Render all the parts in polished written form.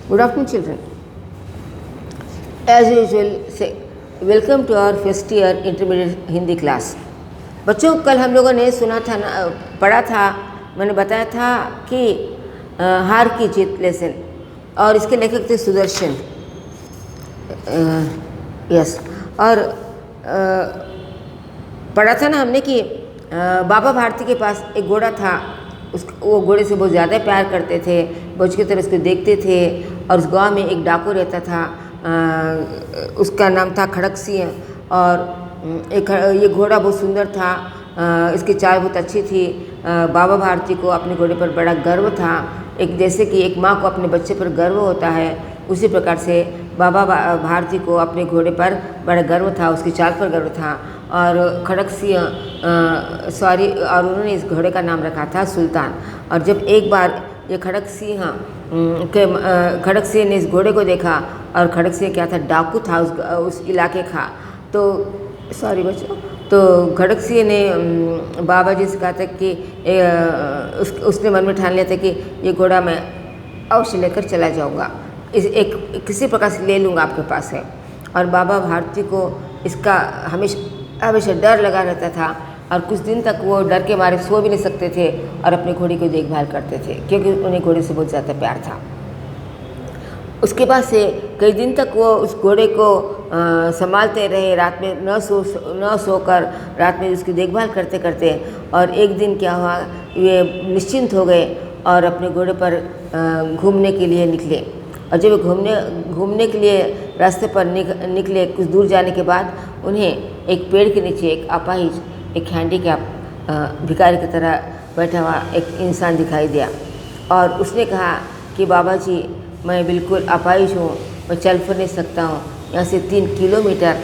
Good afternoon, children. As usual, say welcome to our first year intermediate Hindi class. बच्चों, कल हम लोगों ने सुना था पढ़ा था, मैंने बताया था कि हार की जीत लेसन, और इसके लेखक थे सुदर्शन। यस, और पढ़ा था ना हमने कि बाबा भारती के पास एक घोड़ा था। वो घोड़े से बहुत ज़्यादा प्यार करते थे, बच की तरह उसको देखते थे। और उस गांव में एक डाकू रहता था, उसका नाम था खड़क सिंह। और ये घोड़ा बहुत सुंदर था, इसकी चाल बहुत अच्छी थी। बाबा भारती को अपने घोड़े पर बड़ा गर्व था। एक जैसे कि एक माँ को अपने बच्चे पर गर्व होता है, उसी प्रकार से बाबा भारती को अपने घोड़े पर बड़ा गर्व था, उसकी चाल पर गर्व था। और खड़क सिंह और उन्होंने इस घोड़े का नाम रखा था सुल्तान। और जब एक बार ये खड़क सिंह ने इस घोड़े को देखा, और खड़क सिंह क्या था, डाकू था उस इलाके का। तो सॉरी बच्चों, तो खड़क सिंह ने बाबा जी से कहा था कि उसने मन में ठान लिया था कि ये घोड़ा मैं अवश्य लेकर चला जाऊंगा, किसी प्रकार से ले लूँगा, आपके पास है। और बाबा भारती को इसका हमेशा डर लगा रहता था, और कुछ दिन तक वो डर के मारे सो भी नहीं सकते थे और अपने घोड़े की देखभाल करते थे, क्योंकि उन्हें घोड़े से बहुत ज़्यादा प्यार था। उसके बाद से कई दिन तक वो उस घोड़े को संभालते रहे, रात में न सोकर रात में उसकी देखभाल करते करते। और एक दिन क्या हुआ, ये निश्चिंत हो गए और अपने घोड़े पर घूमने के लिए निकले। और जब घूमने के लिए रास्ते पर निकले, कुछ दूर जाने के बाद उन्हें एक पेड़ के नीचे एक अपाहिज, एक हैंडीकैप भिखारी की तरह बैठा हुआ एक इंसान दिखाई दिया। और उसने कहा कि बाबा जी, मैं बिल्कुल अपाहिज हूँ, मैं चल फिर नहीं सकता हूँ। यहाँ से 3 किलोमीटर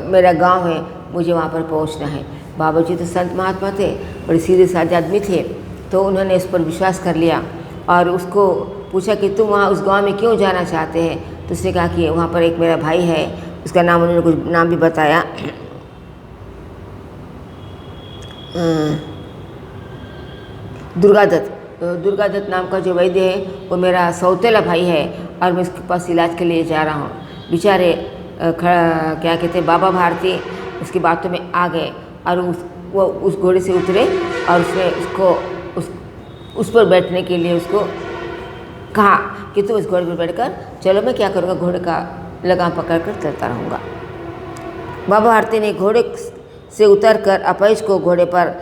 मेरा गांव है, मुझे वहाँ पर पहुँचना है। बाबा जी तो संत महात्मा थे, बड़े सीधे साधे आदमी थे, तो उन्होंने इस पर विश्वास कर लिया। और उसको पूछा कि तुम वहाँ उस गांव में क्यों जाना चाहते हैं। तो उसने कहा कि वहाँ पर एक मेरा भाई है, उसका नाम, उन्होंने कुछ नाम भी बताया, दुर्गादत्त नाम का जो वैद्य है, वो मेरा सौतेला भाई है, और मैं उसके पास इलाज के लिए जा रहा हूँ। बेचारे क्या कहते हैं, बाबा भारती उसकी बातों में आ गए, और वो उस घोड़े से उतरे, और उसने उसको उस पर बैठने के लिए उसको कहा कि तुम इस घोड़े पर बैठकर चलो, मैं क्या करूँगा, घोड़े का लगाम पकड़ कर चलता रहूँगा। बाबा भारती ने घोड़े से उतरकर अपाहिज को घोड़े पर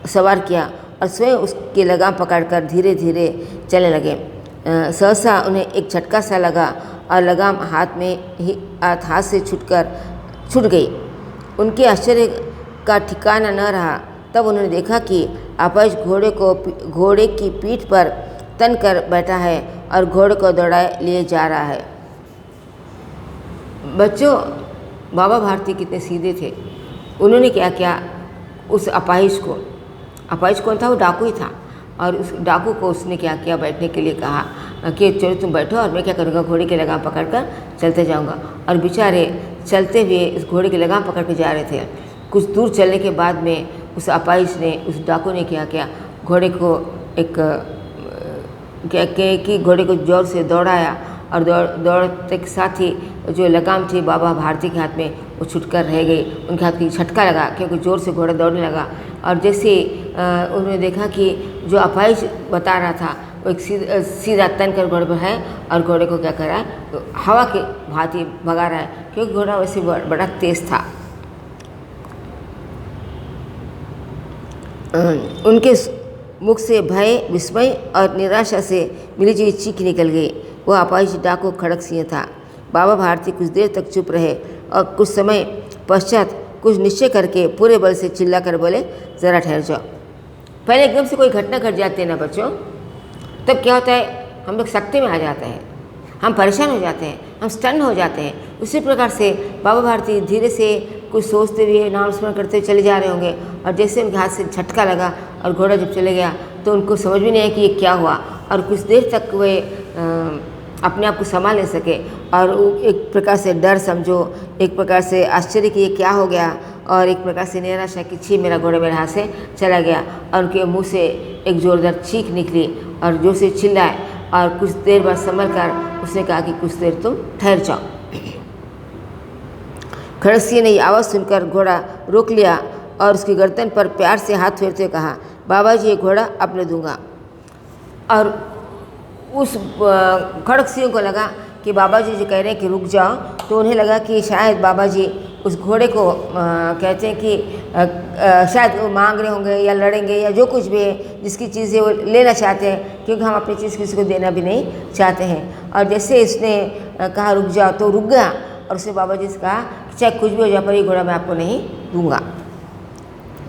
सवार किया, और स्वयं उसकी लगाम पकड़कर धीरे धीरे चलने लगे। सहसा उन्हें एक झटका सा लगा, और लगाम हाथ से छूट गई। उनके आश्चर्य का ठिकाना न रहा। तब उन्होंने देखा कि अपाहिज घोड़े की पीठ पर तन कर बैठा है, और घोड़े को दौड़ाए लिए जा रहा है। बच्चों, बाबा भारती कितने सीधे थे। उन्होंने क्या किया, उस अपाहिज कौन था, वो डाकू ही था। और उस डाकू को उसने क्या किया, बैठने के लिए कहा कि चलो तुम बैठो, और मैं क्या करूँगा, घोड़े की लगाम पकड़कर चलते जाऊँगा। और बेचारे चलते हुए इस घोड़े की लगाम पकड़ के जा रहे थे। कुछ दूर चलने के बाद में उस अपाहिज ने, उस डाकू ने क्या किया, घोड़े को घोड़े को जोर से दौड़ाया, और दौड़ते के साथ ही जो लगाम थी बाबा भारती के हाथ में, वो छूटकर रह गई। उनके हाथ की झटका लगा, क्योंकि ज़ोर से घोड़ा दौड़ने लगा। और जैसे उन्होंने देखा कि जो अपाहिज बता रहा था, वो एक सीधा तन कर घोड़े पर है, और घोड़े को क्या कर रहा है, तो हवा के भांति भगा रहा है, क्योंकि घोड़ा वैसे बड़ा तेज था। उनके मुख से भय, विस्मय और निराशा से मिलीजुली चीख निकल गई। वह अपाहिज डाकू खड़क सिंह था। बाबा भारती कुछ देर तक चुप रहे, और कुछ समय पश्चात कुछ निश्चय करके पूरे बल से चिल्लाकर बोले, ज़रा ठहर जाओ। पहले एकदम से कोई घटना घट जाती है ना बच्चों, तब क्या होता है, हम लोग सख्ते में आ जाते हैं, हम परेशान हो जाते हैं, हम स्टन हो जाते हैं। उसी प्रकार से बाबा भारती धीरे से कुछ सोचते हुए, नाम स्मरण करते हुए चले जा रहे होंगे, और जैसे उनके हाथ से झटका लगा और घोड़ा जब चले गया, तो उनको समझ भी नहीं आया कि ये क्या हुआ। और कुछ देर तक वे अपने आप को संभाल नहीं सके, और एक प्रकार से डर समझो, एक प्रकार से आश्चर्य कि ये क्या हो गया, और एक प्रकार से निराशा कि छी, मेरा घोड़ा मेरे हाथ से चला गया। और उनके मुंह से एक जोरदार चीख निकली, और जोर से चिल्लाए, और कुछ देर बाद संभल कर उसने कहा कि कुछ देर तुम ठहर जाओ। खड़गसिंह ने ये आवाज़ सुनकर घोड़ा रोक लिया और उसकी गर्दन पर प्यार से हाथ फेरते कहा, बाबा जी ये घोड़ा अपने दूंगा। और उस खड़गसिंह को लगा कि बाबा जी जो कह रहे हैं कि रुक जाओ, तो उन्हें लगा कि शायद बाबा जी उस घोड़े को कहते हैं कि शायद वो मांग रहे होंगे या लड़ेंगे या जो कुछ भी है जिसकी चीज़ें वो लेना चाहते हैं, क्योंकि हम अपनी चीज़ किसी को देना भी नहीं चाहते हैं। और जैसे इसने कहा रुक जाओ तो रुक गया और उसने बाबा जी से कहा कि चाहे कुछ भी हो जाए पर ये घोड़ा मैं आपको नहीं दूंगा,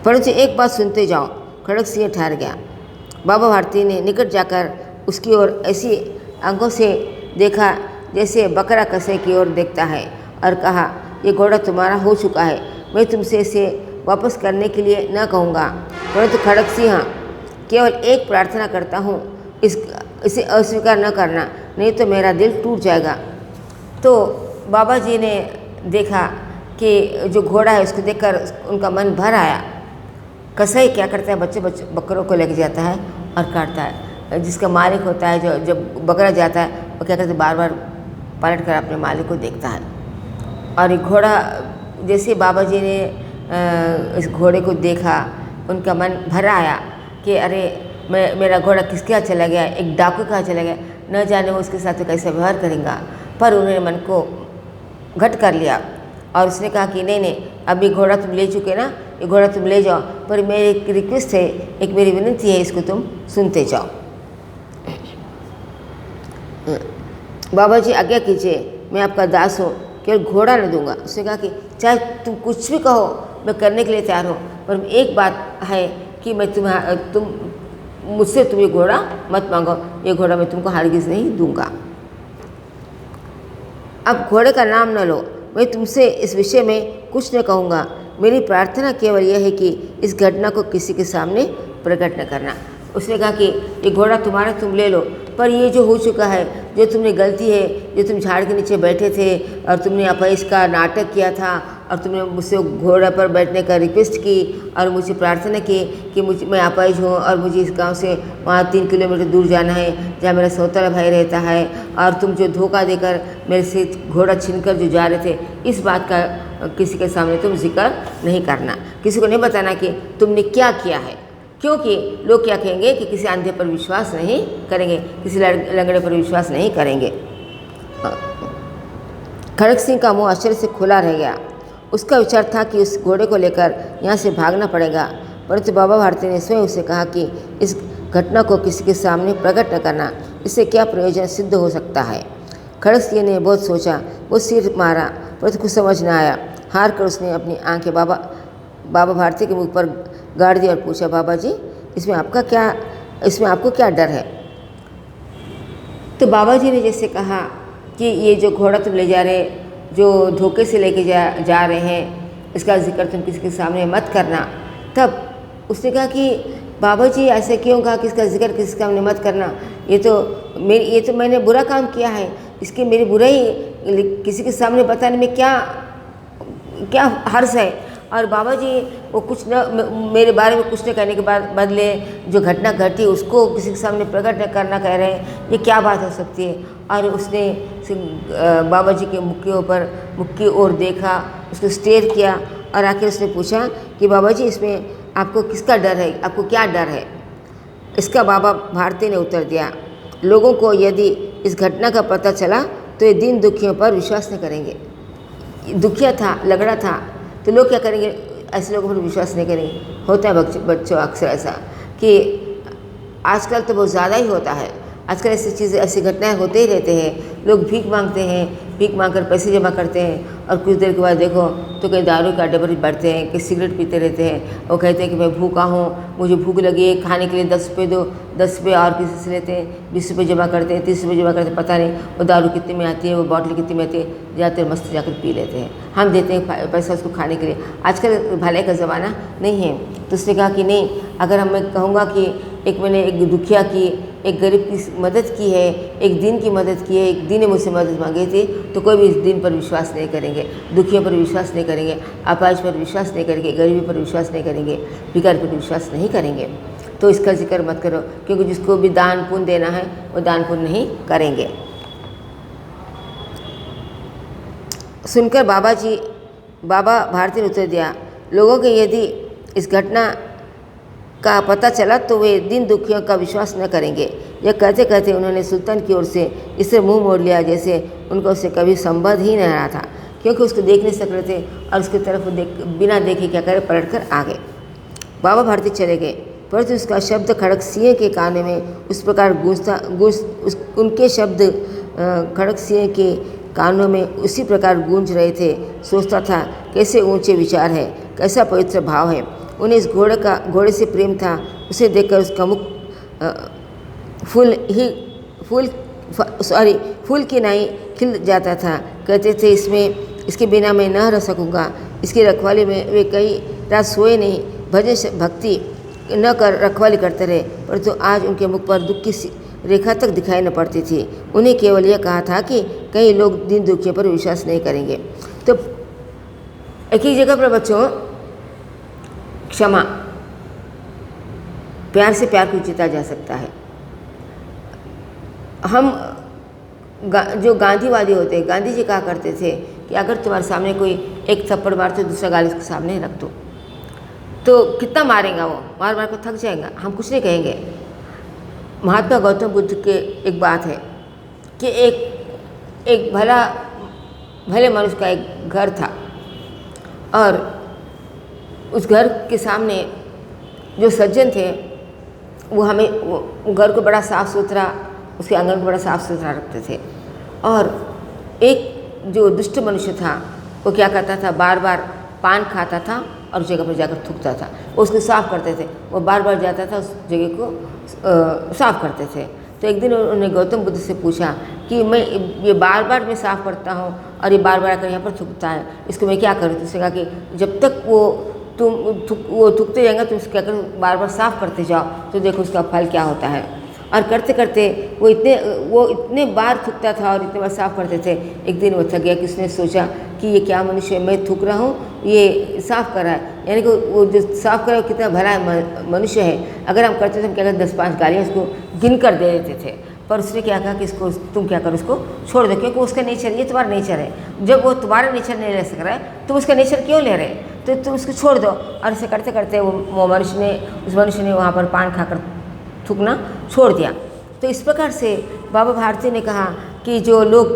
परंतु एक बात सुनते जाओ। खड़गसिंह ठहर गया। बाबा भारती ने निकट जाकर उसकी ओर ऐसी आंखों से देखा जैसे बकरा कसे की ओर देखता है और कहा, ये घोड़ा तुम्हारा हो चुका है, मैं तुमसे इसे वापस करने के लिए न कहूँगा, परंतु खड़गसिंह केवल एक प्रार्थना करता हूँ, इसे अस्वीकार न करना, नहीं तो मेरा दिल टूट जाएगा। तो बाबा जी ने देखा कि जो घोड़ा है उसको देखकर उनका मन भर आया। कसाई क्या करता है, बच्चे बकरों को लेके जाता है और काटता है। जिसका मालिक होता है, जो जब बकरा जाता है वो क्या करता है, बार बार पलट कर अपने मालिक को देखता है। और ये घोड़ा जैसे बाबा जी ने इस घोड़े को देखा, उनका मन भर आया कि अरे मेरा घोड़ा किसके यहाँ चला गया, एक डाकू कहाँ चला गया, न जाने वो उसके साथ कैसे व्यवहार करेगा। पर उन्होंने मन को घट कर लिया और उसने कहा कि नहीं नहीं, अब ये घोड़ा तुम ले चुके ना, ये घोड़ा तुम ले जाओ, पर मेरी एक रिक्वेस्ट है, एक मेरी विनती है, इसको तुम सुनते जाओ। बाबा जी आज्ञा कीजिए, मैं आपका दास हूँ, केवल घोड़ा न दूंगा। उसने कहा कि चाहे तुम कुछ भी कहो मैं करने के लिए तैयार हूँ, पर एक बात है कि मैं तुम मुझसे ये घोड़ा मत मांगो, ये घोड़ा मैं तुमको हरगिज़ नहीं दूंगा। अब घोड़े का नाम न लो, मैं तुमसे इस विषय में कुछ न कहूँगा, मेरी प्रार्थना केवल यह है कि इस घटना को किसी के सामने प्रकट न करना। उसने कहा कि ये घोड़ा तुम्हारा, तुम ले लो, पर ये जो हो चुका है, जो तुमने गलती है, जो तुम झाड़ के नीचे बैठे थे और तुमने अपहिस का नाटक किया था और तुमने मुझसे घोड़ा पर बैठने का रिक्वेस्ट की और मुझे प्रार्थना की कि मैं अपाहिज हूँ और मुझे इस गांव से वहाँ 3 किलोमीटर दूर जाना है जहाँ मेरा सौतेला भाई रहता है, और तुम जो धोखा देकर मेरे से घोड़ा छीनकर जो जा रहे थे, इस बात का किसी के सामने तुम जिक्र नहीं करना, किसी को नहीं बताना कि तुमने क्या किया है, क्योंकि लोग क्या कहेंगे कि किसी अंधे पर विश्वास नहीं करेंगे, किसी लंगड़े पर विश्वास नहीं करेंगे। खड़गसिंह का मुंह आश्चर्य से खुला रह गया। उसका विचार था कि उस घोड़े को लेकर यहाँ से भागना पड़ेगा, परंतु बाबा भारती ने स्वयं उसे कहा कि इस घटना को किसी के सामने प्रकट न करना, इससे क्या प्रयोजन सिद्ध हो सकता है। खड़गसिंह ने बहुत सोचा, वो सिर मारा, परंतु कुछ समझ न आया। हार कर उसने अपनी आंखें बाबा भारती के मुख पर गाड़ दी और पूछा, बाबा जी इसमें आपको क्या डर है। तो बाबा जी ने जैसे कहा कि ये जो घोड़ा तुम ले जा रहे, जो धोखे से लेके जा रहे हैं, इसका जिक्र तुम किसी के सामने मत करना। तब उसने कहा कि बाबा जी ऐसे क्यों कहा कि इसका जिक्र किसी के सामने मत करना, ये तो मैंने बुरा काम किया है, इसकी मेरी बुराई किसी के सामने बताने में क्या हर्ष है। और बाबा जी वो कुछ न मेरे बारे में कुछ न कहने के बदले जो घटना घटी उसको किसी के सामने प्रकट न करना कह रहे हैं, ये क्या बात हो सकती है। और उसने बाबा जी के मुख की ओर देखा, उसको स्टेयर किया और आखिर उसने पूछा कि बाबा जी इसमें आपको किसका डर है, आपको क्या डर है। इसका बाबा भारती ने उत्तर दिया, लोगों को यदि इस घटना का पता चला तो ये दीन दुखियों पर विश्वास नहीं करेंगे। दुखिया था, लगड़ा था, तो लोग क्या करेंगे, ऐसे लोगों पर विश्वास नहीं करेंगे। होता है बच्चों अक्सर ऐसा कि आजकल तो बहुत ज़्यादा ही होता है, आजकल ऐसी घटनाएं होते ही रहते हैं। लोग भीख मांगते हैं, भीख मांगकर पैसे जमा करते हैं और कुछ देर के बाद देखो तो कहीं दारू के अड्डे पर बढ़ते हैं, कहीं सिगरेट पीते रहते हैं। वो कहते हैं कि मैं भूखा हूँ, मुझे भूख लगी है, खाने के लिए 10 रुपये दो, 10 रुपये और किसी से लेते हैं, 20 रुपये जमा करते हैं, 30 रुपये जमा करते हैं, पता नहीं वो दारू कितने में आती है, वो बॉटल कितने में आती है, जाते मस्त जाकर पी लेते हैं। हम देते हैं पैसा उसको खाने के लिए। आजकल भलाई का ज़माना नहीं है। तो उसने कहा कि नहीं, अगर मैं कहूँगा कि मैंने एक दुखिया की, एक गरीब की मदद की है, एक दिन की मदद की है, एक दिन ने मुझसे मदद मांगी थी, तो कोई भी इस दिन पर विश्वास नहीं करेंगे, दुखियों पर विश्वास नहीं करेंगे, अपाहिज पर विश्वास नहीं करेंगे, गरीबी पर विश्वास नहीं करेंगे, भिखारी पर विश्वास नहीं करेंगे। तो इसका जिक्र मत करो, क्योंकि जिसको भी दान पुण्य देना है वो दान पुण्य नहीं करेंगे। सुनकर बाबा भारती ने उत्तर दिया, लोगों के यदि इस घटना का पता चला तो वे दीन दुखियों का विश्वास न करेंगे। यह कहते कहते उन्होंने सुल्तान की ओर से इससे मुंह मोड़ लिया जैसे उनको उससे कभी संबंध ही नहीं रहा था, क्योंकि उसको देख नहीं सक रहे थे और उसकी तरफ बिना देखे क्या करे पलट कर आ गए। बाबा भारती चले गए, परंतु उसका शब्द खड़गसिंह के कानों में उस प्रकार उनके शब्द खड़गसिंह के कानों में उसी प्रकार गूंज रहे थे। सोचता था कैसे ऊंचे विचार है, कैसा पवित्र भाव है। उन्हें इस घोड़े से प्रेम था। उसे देखकर उसका मुख फूल की नाई खिल जाता था। कहते थे इसके बिना मैं न रह सकूँगा। इसकी रखवाली में वे कई रात सोए नहीं, भजन भक्ति न कर रखवाली करते रहे, परंतु आज उनके मुख पर दुख की रेखा तक दिखाई न पड़ती थी। उन्हें केवल यह कहा था कि कई लोग दीन दुखियों पर विश्वास नहीं करेंगे। तो एक ही जगह पर बच्चों क्षमा, प्यार से प्यार को जीता जा सकता है। हम जो गांधीवादी होते हैं, गांधी जी कहा करते थे कि अगर तुम्हारे सामने कोई एक थप्पड़ मार तो दूसरा गाली उसके सामने रख दो, तो कितना मारेगा वो, मार मार कर थक जाएगा, हम कुछ नहीं कहेंगे। महात्मा गौतम बुद्ध के एक बात है कि एक भले मनुष्य का एक घर था और उस घर के सामने जो सज्जन थे वो घर को बड़ा साफ़ सुथरा, उसके आंगन को बड़ा साफ़ सुथरा रखते थे। और एक जो दुष्ट मनुष्य था वो क्या करता था, बार बार पान खाता था और उस जगह पर जाकर थूकता था। वो उसको साफ़ करते थे, वो बार बार जाता था उस जगह को साफ़ करते थे। तो एक दिन उन्होंने गौतम बुद्ध से पूछा कि मैं ये बार बार मैं साफ़ करता हूँ और ये बार बार आकर यहाँ पर थूकता है, इसको मैं क्या करूँ। तो उसने कहा कि जब तक वो थूकते जाएंगे तुम क्या करो, बार बार साफ़ करते जाओ तो देखो उसका फल क्या होता है। और करते करते वो इतने बार थूकता था और इतने बार साफ़ करते थे। एक दिन वो थक गया कि उसने सोचा कि ये क्या मनुष्य है, मैं थूक रहा हूँ, ये साफ़ कर रहा है, यानी कि वो जो साफ़ कर रहा है कितना भला मनुष्य है। अगर हम करते तो हम क्या करते, 10-5 गालियाँ उसको गिन कर दे देते थे। पर उसने क्या कहा कि इसको तुम क्या करो, इसको छोड़ दो, क्योंकि उसका नेचर, ये तुम्हारा नेचर है। जब वो तुम्हारा नेचर नहीं ले सक रहा है तुम उसका नेचर क्यों ले रहे, तो तुम उसको छोड़ दो। और ऐसे करते करते उस मनुष्य ने वहाँ पर पान खाकर थूकना छोड़ दिया। तो इस प्रकार से बाबा भारती ने कहा कि जो लोग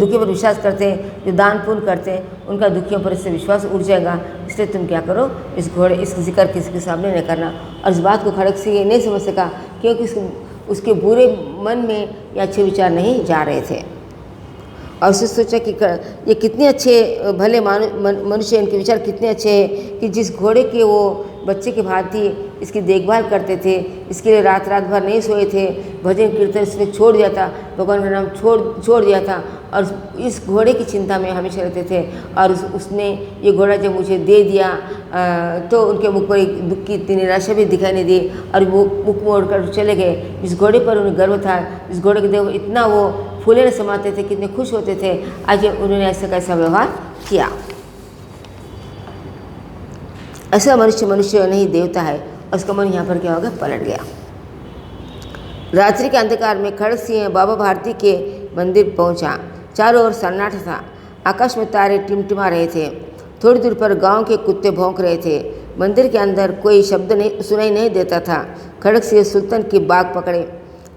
दुखियों पर विश्वास करते हैं, जो दान पुण्य करते हैं, उनका दुखियों पर इससे विश्वास उठ जाएगा। इसलिए तुम क्या करो, इस जिक्र किसी के सामने नहीं करना। और इस बात को खड़गसिंह नहीं समझ सका, क्योंकि उसके बुरे मन में ये अच्छे विचार नहीं जा रहे थे। और उसने सोचा कि ये कितने अच्छे भले मनुष्य, इनके विचार कितने अच्छे हैं कि जिस घोड़े के वो बच्चे की भांति इसकी देखभाल करते थे, इसके लिए रात भर नहीं सोए थे, भजन कीर्तन इसने छोड़ दिया था, भगवान का नाम छोड़ दिया था और इस घोड़े की चिंता में हमेशा रहते थे। और उसने ये घोड़ा जब मुझे दे दिया तो उनके मुख पर एक दुख की इतनी निराशा भी दिखाई नहीं दी और वो मुख मोड़ कर चले गए। जिस घोड़े पर उन्हें गर्व था, जिस घोड़े के देव इतना वो फूले न समाते थे, कितने खुश होते थे, आज उन्होंने ऐसा कैसा व्यवहार किया। ऐसा मनुष्य नहीं देवता है। उसका मन यहाँ पर क्या हो गया, पलट गया। रात्रि के अंधकार में खड़गसिंह बाबा भारती के मंदिर पहुँचा। चारों ओर सन्नाटा था, आकाश में तारे टिमटिमा रहे थे। थोड़ी दूर पर गांव के कुत्ते भौंक रहे थे। मंदिर के अंदर कोई शब्द सुनाई नहीं देता था। खड़गसिंह सुल्तान की बाग पकड़े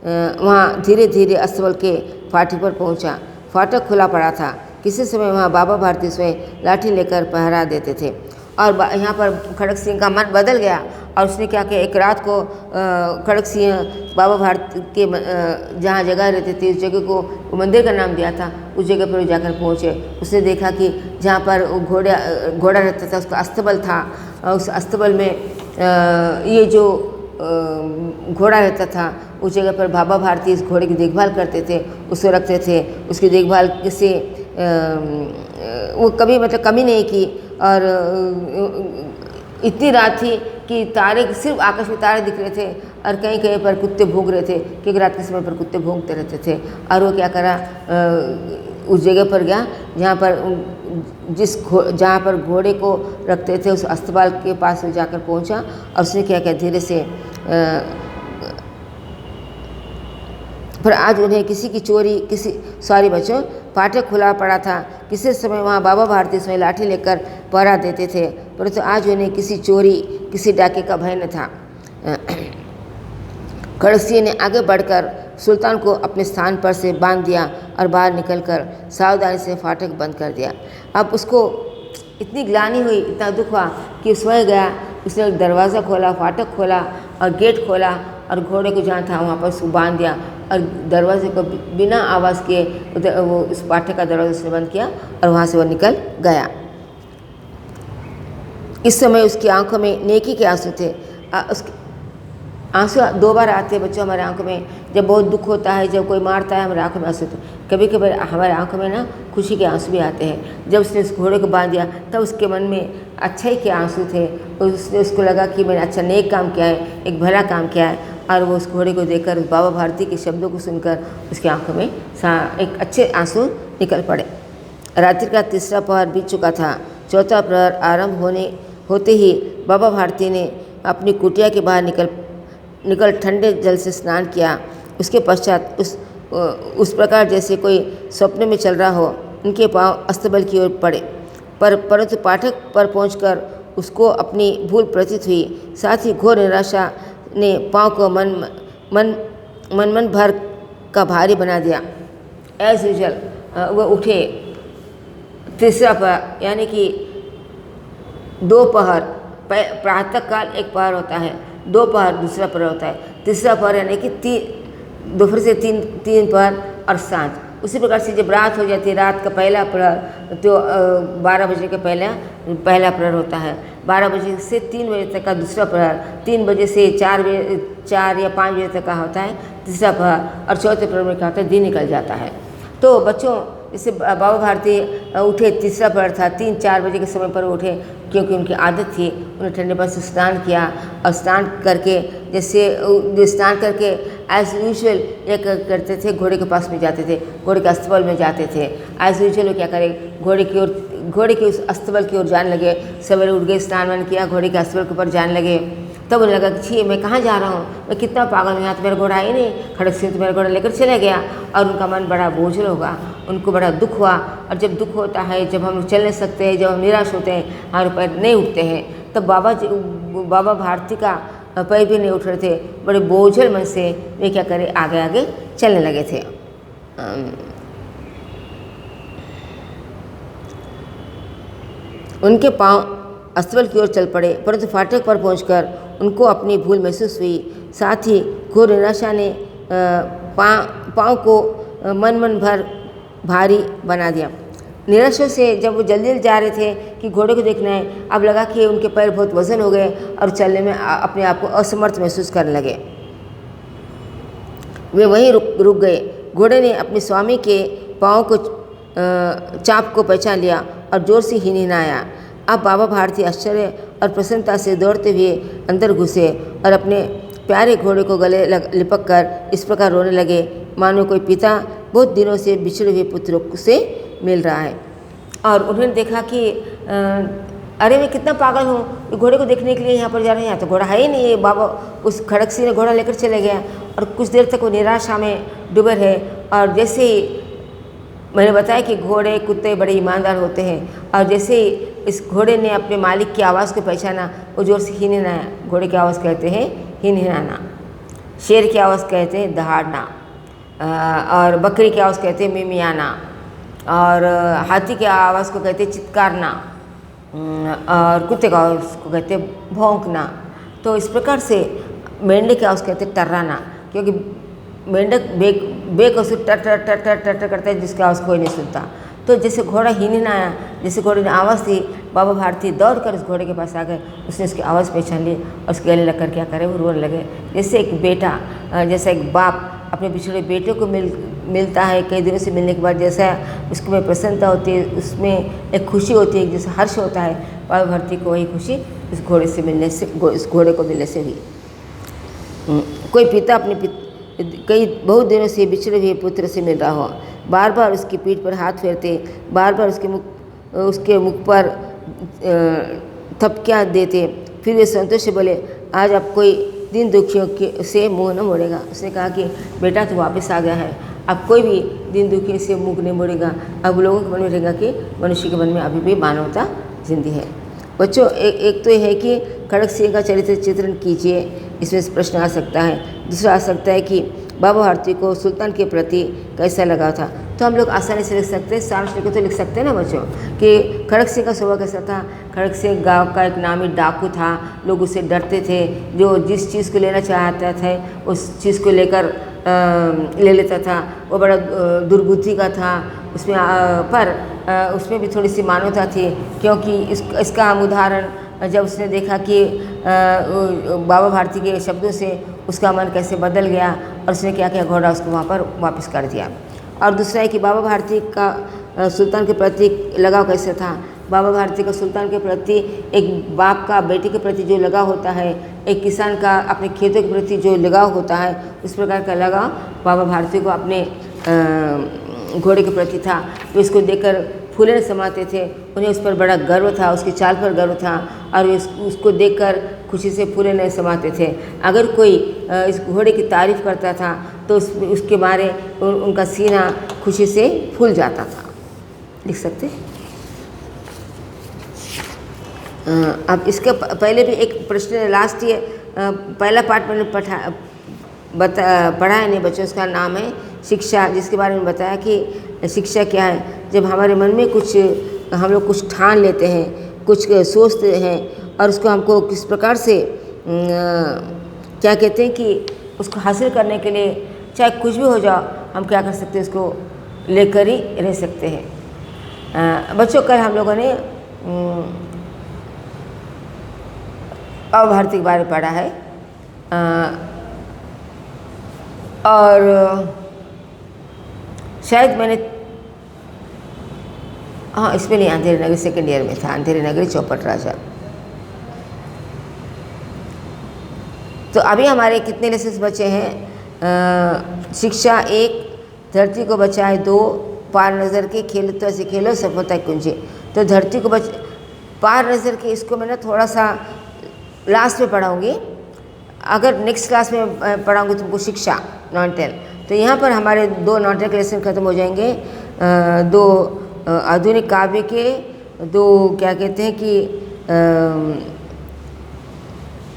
वहाँ धीरे धीरे अस्तबल के फाटक पर पहुँचा। फाटक खुला पड़ा था। किसी समय वहाँ बाबा भारती स्वयं लाठी लेकर पहरा देते थे। और यहाँ पर खड़गसिंह का मन बदल गया और उसने क्या किया, एक रात को खड़गसिंह बाबा भारती के जहाँ जगह रहते थे उस जगह को मंदिर का नाम दिया था, उस जगह पर जाकर पहुँचे। उसने देखा कि जहाँ पर घोड़ा रहता था उसका अस्तबल था। उस अस्तबल में ये जो घोड़ा रहता था उस जगह पर बाबा भारती इस घोड़े की देखभाल करते थे, उसको रखते थे। उसकी देखभाल से वो कभी मतलब कमी नहीं की। और इतनी रात थी कि तारे, सिर्फ आकाश में तारे दिख रहे थे और कहीं कहीं पर कुत्ते भौंक रहे थे, क्योंकि रात के समय पर कुत्ते भौंकते रहते थे। और वो क्या करा, उस जगह पर गया जहाँ पर घोड़े को रखते थे, उस अस्पताल के पास जाकर पहुँचा और उसने क्या किया, धीरे से पर आज उन्हें किसी की चोरी सॉरी बच्चों, फाटक खुला पड़ा था। किसी समय वहाँ बाबा भारती स्वयं लाठी लेकर पहरा देते थे, परंतु आज उन्हें किसी चोरी किसी डाके का भय न था। खड़गसिंह ने आगे बढ़कर सुल्तान को अपने स्थान पर से बांध दिया और बाहर निकलकर सावधानी से फाटक बंद कर दिया। अब उसको इतनी ग्लानि हुई, इतना दुख हुआ कि स्वयं गया, उसने दरवाज़ा खोला, फाटक खोला और गेट खोला और घोड़े को जहाँ था वहाँ पर उसको बांध दिया और दरवाजे को बिना आवाज़ किए उधर वो उस फाटक का दरवाज़ा उसने बंद किया और वहाँ से वो निकल गया। इस समय उसकी आंखों में नेकी के आंसू थे। उसके आंसू दो बार आते हैं बच्चों हमारे आंखों में, जब बहुत दुख होता है, जब कोई मारता है, हमारे आंखों में आंसू थे। कभी कभी हमारे आंखों में ना खुशी के आंसू भी आते हैं। जब उसने उस घोड़े को बांध दिया तब उसके मन में अच्छाई के आंसू थे। उसने उसको लगा कि मैंने अच्छा नेक काम किया है, एक भला काम किया है। और वो उस घोड़े को देखकर, उस बाबा भारती के शब्दों को सुनकर उसकी आंखों में एक अच्छे आंसू निकल पड़े। रात्रि का तीसरा पहर बीत चुका था। चौथा प्रहर आरंभ होते ही बाबा भारती ने अपनी कुटिया के बाहर निकल ठंडे जल से स्नान किया। उसके पश्चात उस प्रकार जैसे कोई स्वप्न में चल रहा हो, उनके पांव अस्तबल की ओर पड़े। परंतु पाठक पर पहुंचकर उसको अपनी भूल प्रतीत हुई। साथ ही घोर निराशा ने पांव को मन भर का भारी बना दिया। एज यूजल वह उठे। तीसरा पहर यानी कि दो पहर, प्रातः काल एक पहर होता है, दो पहर दूसरा पहर होता है, तीसरा पहर यानी कि दोपहर से तीन पहर और सांझ। उसी प्रकार से जब रात हो जाती है, रात का पहला प्रहर तो 12 बजे का पहला प्रहर होता है। 12 बजे से 3 बजे तक का दूसरा प्रहर, 3 बजे से 4 या 5 बजे तक का होता है तीसरा प्रहर और चौथे प्रहर में क्या होता है, दिन निकल जाता है। तो बच्चों इससे बाबा भारती उठे, तीसरा प्रहर था, 3-4 बजे के समय पर उठे क्योंकि उनकी आदत थी। उन्हें ठंडे पानी से स्नान किया और स्नान करके एज यूजुअल ये करते थे, घोड़े के पास में जाते थे, घोड़े के अस्तबल में जाते थे। एज यूजुअल वो क्या करें, घोड़े के उस अस्तबल की ओर जाने लगे। सवेरे उठ गए, स्नान वान किया, घोड़े के अस्तबल के ऊपर जाने लगे। तब उन्हें लगा कि छी मैं कहाँ जा रहा हूँ, मैं कितना पागल हूँ, यहाँ तो मेरा घोड़ा ही नहीं। खड़गसिंह तो मेरा घोड़ा लेकर चला गया और उनका मन बड़ा बोझल होगा, उनको बड़ा दुख हुआ। और जब दुख होता है, जब हम चल नहीं सकते हैं, जब हम निराश होते हैं, हमारे पैर नहीं उठते हैं, तब बाबा भारती का पैर भी नहीं उठ रहे थे। बड़े बोझल मन से वे क्या करें, आगे आगे चलने लगे थे। उनके पाँव अस्तबल की ओर चल पड़े, परंतु फाटक पर पहुंचकर उनको अपनी भूल महसूस हुई। साथ ही घोर निराशा ने पाँव को मन भर भारी बना दिया। निराशा से जब वो जल्दी जा रहे थे कि घोड़े को देखना है, अब लगा कि उनके पैर बहुत वजन हो गए और चलने में अपने आप को असमर्थ महसूस करने लगे। वे वहीं रुक गए। घोड़े ने अपने स्वामी के पाँव को चाप को पहचान लिया और जोर से हिनहिनाया। अब बाबा भारती आश्चर्य और प्रसन्नता से दौड़ते हुए अंदर घुसे और अपने प्यारे घोड़े को गले लिपक कर इस प्रकार रोने लगे मानो कोई पिता बहुत दिनों से बिछड़े हुए पुत्र से मिल रहा है। और उन्होंने देखा कि अरे मैं कितना पागल हूँ, घोड़े को देखने के लिए यहाँ पर जा रहे हैं, यहाँ तो घोड़ा है ही नहीं। बाबा उस खड़गसिंह ने घोड़ा लेकर चले गया और कुछ देर तक वो निराशा में डूबे रहे। और जैसे ही मैंने बताया कि घोड़े कुत्ते बड़े ईमानदार होते हैं, और जैसे ही इस घोड़े ने अपने मालिक की आवाज़ को पहचाना, वो जोर से हिनहिनाया। घोड़े की आवाज़ कहते हैं हिनहिनाना, शेर की आवाज़ कहते हैं दहाड़ना, और बकरी की आवाज़ कहते हैं मिमियाना, और हाथी की आवाज़ को कहते हैं चित्कारना, और कुत्ते की आवाज़ को कहते हैं भौंकना। तो इस प्रकार से मेंढक की आवाज़ कहते हैं टर्राना, क्योंकि मेंढक बेक उसे टर टर टर टर टर टर करता है जिसकी आवाज़ कोई नहीं सुनता। तो जैसे घोड़ा हिनहिनाया, जैसे घोड़े ने आवाज़ दी, बाबा भारती दौड़ कर उस घोड़े के पास आ गए। उसने उसकी आवाज़ पहचान ली और उसके गले लगकर क्या करे, वो रोने लगे। जैसे एक बेटा, जैसा एक बाप अपने बिछड़े बेटे को मिलता है कई दिनों से मिलने के बाद, जैसा उसमें प्रसन्नता होती है, उसमें एक खुशी होती है, जैसे हर्ष होता है, बाबा भारती को वही खुशी इस घोड़े से मिलने से, इस घोड़े को मिलने से हुई। कोई पिता अपने कई बहुत दिनों से बिछड़े हुए पुत्र से मिल रहा हो। बार बार उसकी पीठ पर हाथ फेरते, बार बार उसके मुख पर थपकियाँ देते। फिर वे संतोष से बोले, आज अब कोई दिन दुखियों से मुंह न मोड़ेगा। उसने कहा कि बेटा तू वापस आ गया है, अब कोई भी दिन दुखियों से मुंह नहीं मोड़ेगा। अब लोगों के मन में रहेगा कि मनुष्य के मन में अभी भी मानवता जिंदी है। बच्चों, एक तो यह है कि खड़क सिंह का चरित्र चित्रण कीजिए, इसमें प्रश्न आ सकता है। दूसरा आ सकता है कि बाबा भारती को सुल्तान के प्रति कैसा लगा था। तो हम लोग आसानी से लिख सकते हैं, सारांश लिख तो लिख सकते हैं ना बच्चों, कि खड़क सिंह का स्वभाव कैसा था। खड़क सिंह गांव का एक नामी डाकू था, लोग उससे डरते थे। जो जिस चीज़ को लेना चाहता था उस चीज़ को लेकर ले लेता था। वो बड़ा दुर्बुद्धि का था। उसमें उसमें भी थोड़ी सी मानवता थी, क्योंकि इसका हम उदाहरण जब उसने देखा कि बाबा भारती के शब्दों से उसका मन कैसे बदल गया और उसने क्या किया, घोड़ा उसको वहाँ पर वापस कर दिया। और दूसरा है कि बाबा भारती का सुल्तान के प्रति लगाव कैसे था। बाबा भारती का सुल्तान के प्रति एक बाप का बेटे के प्रति जो लगाव होता है, एक किसान का अपने खेतों के प्रति जो लगाव होता है, उस प्रकार का लगाव बाबा भारती को अपने घोड़े के प्रति था। वे इसको देखकर फूले समाते थे, उन्हें उस पर बड़ा गर्व था, उसकी चाल पर गर्व था, और उसको देखकर खुशी से फूले नहीं समाते थे। अगर कोई इस घोड़े की तारीफ़ करता था तो उसके बारे उनका सीना खुशी से फूल जाता था। लिख सकते। अब इसके पहले भी एक प्रश्न लास्ट ये पहला पार्ट मैंने पढ़ा है नहीं बच्चों, उसका नाम है शिक्षा, जिसके बारे में बताया कि शिक्षा क्या है। जब हमारे मन में हम लोग कुछ ठान लेते हैं, कुछ सोचते हैं, और उसको हमको किस प्रकार से क्या कहते हैं कि उसको हासिल करने के लिए चाहे कुछ भी हो जाओ, हम क्या कर सकते हैं, उसको लेकर ही रह सकते हैं। बच्चों, कल हम लोगों ने बाबा भारती के बारे में पढ़ा है, और शायद मैंने इसमें नहीं, अंधेरी नगरी सेकेंड ईयर में था, अंधेरी नगरी चौपट राजा। तो अभी हमारे कितने लेसन्स बचे हैं। शिक्षा 1, धरती को बचाए 2, पार नज़र के खेल तो ऐसे खेलो सफलता कुंजी। तो धरती को पार नज़र के, इसको मैं ना थोड़ा सा लास्ट में पढ़ाऊँगी, अगर नेक्स्ट क्लास में पढ़ाऊँगी तुमको शिक्षा नॉन टेल। तो यहाँ पर हमारे 2 नॉन टेल के लेसन खत्म हो जाएंगे। 2 आधुनिक काव्य के, 2 क्या कहते हैं कि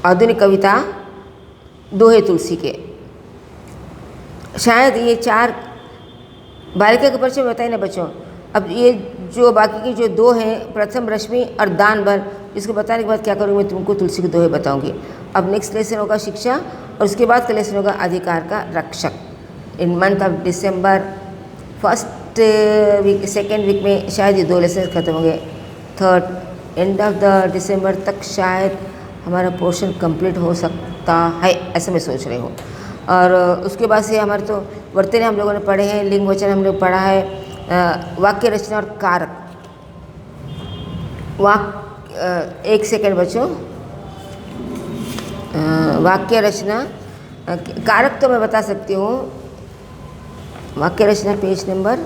आधुनिक कविता, 2 है तुलसी के। शायद ये 4 बालिका के परिचय बताए ना बच्चों। अब ये जो बाकी की जो 2 हैं, प्रथम रश्मि और दान भर, इसको बताने के बाद क्या करूँगी, मैं तुमको तुलसी के दोहे बताऊँगी। अब नेक्स्ट लेसन होगा शिक्षा, और उसके बाद का लेसन होगा अधिकार का रक्षक। In month of December first week, second week में शायद ये 2 लेसन खत्म होंगे। Third end of the December तक शायद हमारा पोर्शन कंप्लीट हो सकता है, ऐसा मैं सोच रही हूँ। और उसके बाद से हमारे तो वर्तन हम लोगों ने पढ़े हैं, लिंग वचन हम लोग पढ़ा है, वाक्य रचना और कारक। एक सेकंड बच्चों, वाक्य रचना, कारक तो मैं बता सकती हूँ। वाक्य रचना पेज नंबर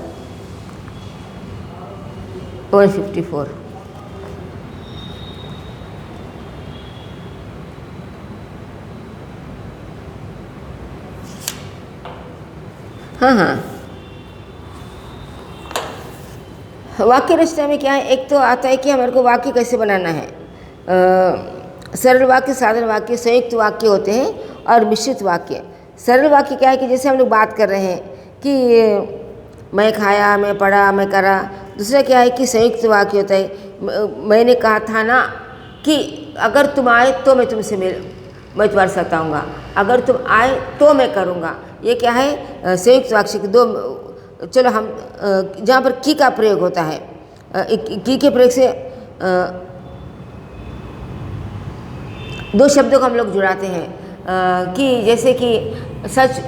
154। हाँ, वाक्य रचना में क्या है, एक तो आता है कि हमारे को वाक्य कैसे बनाना है। सरल वाक्य, साधारण वाक्य, संयुक्त वाक्य होते हैं, और मिश्रित वाक्य। सरल वाक्य क्या है कि जैसे हम लोग बात कर रहे हैं कि मैं खाया, मैं पढ़ा, मैं करा। दूसरा क्या है कि संयुक्त वाक्य होता है, मैंने कहा था ना कि अगर तुम आए तो मैं तुम्हारे साथ आऊँगा, अगर तुम आए तो मैं करूँगा। ये क्या है, संयुक्त वाक्य के 2। चलो हम जहाँ पर की का प्रयोग होता है, की के प्रयोग से 2 शब्दों को हम लोग जुड़ाते हैं। कि जैसे कि सच,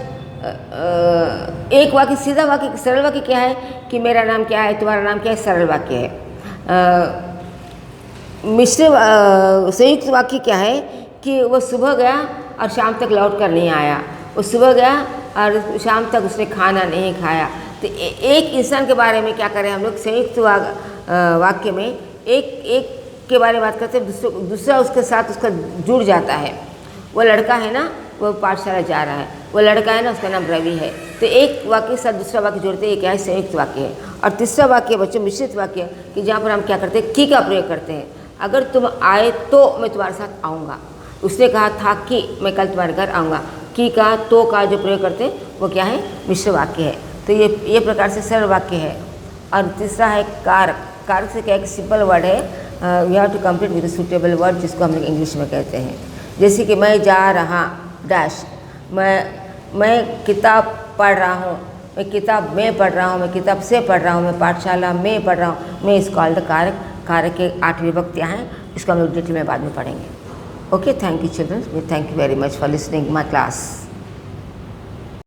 एक वाक्य सीधा वाक्य, सरल वाक्य क्या है कि मेरा नाम क्या है, तुम्हारा नाम क्या है, सरल वाक्य है। संयुक्त वाक्य क्या है कि वो सुबह गया और शाम तक लौट कर नहीं आया, वो सुबह गया और शाम तक उसने खाना नहीं खाया। तो एक इंसान के बारे में क्या करें हम लोग, संयुक्त वाक्य में एक के बारे में बात करते हैं, दूसरा उसके साथ उसका जुड़ जाता है। वो लड़का है ना, वो पाठशाला जा रहा है, वो लड़का है ना, उसका नाम रवि है। तो एक वाक्य के साथ दूसरा वाक्य जोड़ते हैं, ये क्या है, संयुक्त वाक्य है। और तीसरा वाक्य बच्चों मिश्रित वाक्य, कि जहाँ पर हम क्या करते हैं, की का प्रयोग करते हैं। अगर तुम आए तो मैं तुम्हारे साथ आऊँगा। उसने कहा था कि मैं कल तुम्हारे घर आऊँगा। की का, तो का जो प्रयोग करते हैं वो क्या है, मिश्र वाक्य है। तो ये प्रकार से सरल वाक्य है। और तीसरा है कारक। कारक से क्या, एक सिंपल वर्ड है, we have to complete with suitable word, जिसको हम लोग इंग्लिश में कहते हैं। जैसे कि मैं जा रहा डैश, मैं किताब पढ़ रहा हूँ, मैं किताब में पढ़ रहा हूँ, मैं किताब से पढ़ रहा हूँ, मैं पाठशाला में पढ़ रहा हूँ। मैं इस कॉल्ड कारक। कारक के 8 विभक्तियाँ हैं, इसको हम लोग डिटेल में बाद में पढ़ेंगे। Okay, thank you children, thank you very much for listening my class.